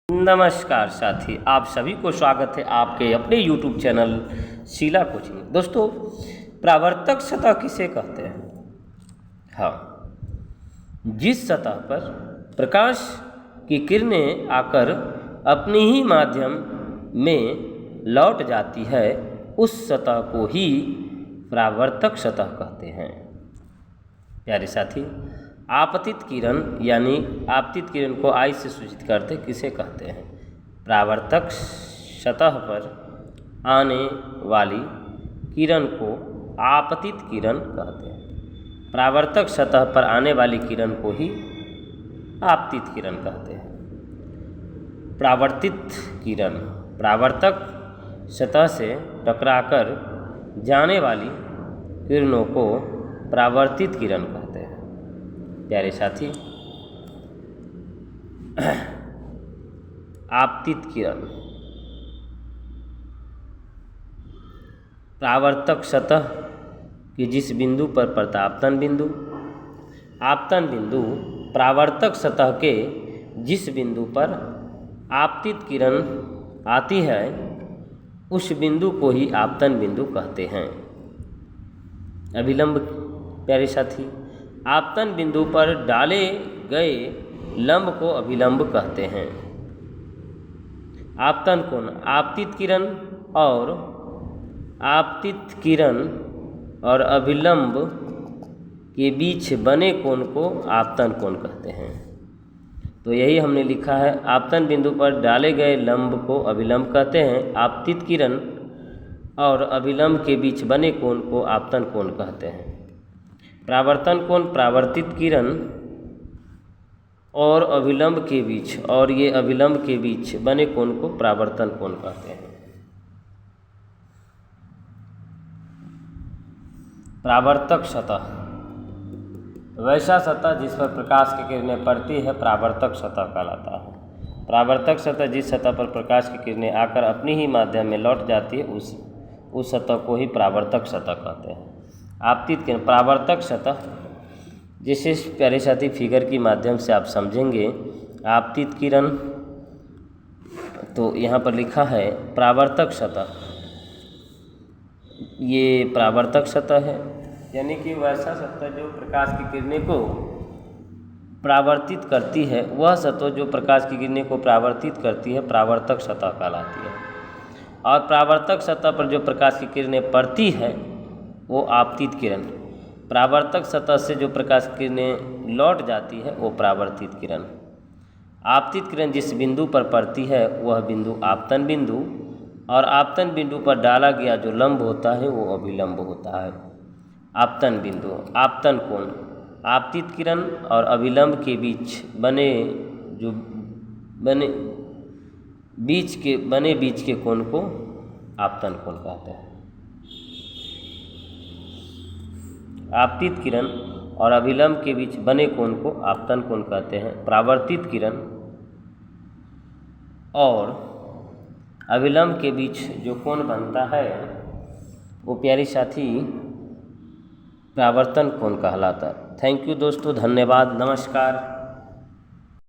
नमस्कार साथी, आप सभी को स्वागत है आपके अपने YouTube चैनल शीला कोचिंग। दोस्तों, परावर्तक सतह किसे कहते हैं? हाँ, जिस सतह पर प्रकाश की किरणें आकर अपनी ही माध्यम में लौट जाती है, उस सतह को ही परावर्तक सतह कहते हैं। प्यारे साथी, आपतित किरण यानी आपतित किरण को आई से सूचित करते किसे कहते हैं? परावर्तक सतह पर आने वाली किरण को आपतित किरण कहते हैं। परावर्तक सतह पर आने वाली किरण को ही आपतित किरण कहते हैं। परावर्तित किरण परावर्तक सतह से टकराकर जाने वाली किरणों को परावर्तित किरण कहते हैं। प्यारे साथी, आपतित किरण परावर्तक सतह की जिस बिंदु पर पड़ता है आपतन बिंदु, आपतन बिंदु परावर्तक सतह के जिस बिंदु पर आपतित किरण आती है, उस बिंदु को ही आपतन बिंदु कहते हैं। अभिलंब, प्यारे साथी, आपतन बिंदु पर डाले गए लंब को अभिलंब कहते हैं। आपतन कोण आपतित किरण और अभिलंब के बीच बने कोण को आपतन कोण कहते हैं। तो यही हमने लिखा है, आपतन बिंदु पर डाले गए लंब को अभिलंब कहते हैं। आपतित किरण और अभिलंब के बीच बने कोण को आपतन कोण कहते हैं। परावर्तन कोण परावर्तित किरण और अभिलंब के बीच और ये अभिलंब के बीच बने कोण को परावर्तन कोण कहते हैं। परावर्तक सतह वैसा सतह जिस पर प्रकाश की किरणें पड़ती है परावर्तक सतह कहलाता है। परावर्तक सतह जिस सतह पर प्रकाश की किरणें आकर अपनी ही माध्यम में लौट जाती है, उस सतह को ही परावर्तक सतह कहते हैं। आपतित किरण परावर्तक सतह, जिसे प्यारे साथी फिगर की माध्यम से आप समझेंगे। आपतित किरण, तो यहाँ पर लिखा है परावर्तक सतह, ये परावर्तक सतह है, यानी कि वैसा सतह जो प्रकाश की किरणें को परावर्तित करती है, वह सतह जो प्रकाश की किरणें को परावर्तित करती है परावर्तक सतह कहलाती है। और परावर्तक सतह पर जो प्रकाश की किरणें पड़ती है वो आपतित किरण। परावर्तक सतह से जो प्रकाश की किरणें लौट जाती है वो परावर्तित किरण। आपतित किरण जिस बिंदु पर पड़ती है वह बिंदु आपतन बिंदु, और आपतन बिंदु पर डाला गया जो लंब होता है वो अभिलंब होता है। आपतन बिंदु आपतन कोण आपतित किरण और अभिलंब के बीच बीच के कोण को आपतन कोण कहते हैं। आपतित किरण और अभिलंब के बीच बने कोण को आपतन कोण कहते हैं। परावर्तित किरण और अभिलंब के बीच जो कोण बनता है वो प्यारी साथी परावर्तन कोण कहलाता है। थैंक यू दोस्तों, धन्यवाद, नमस्कार।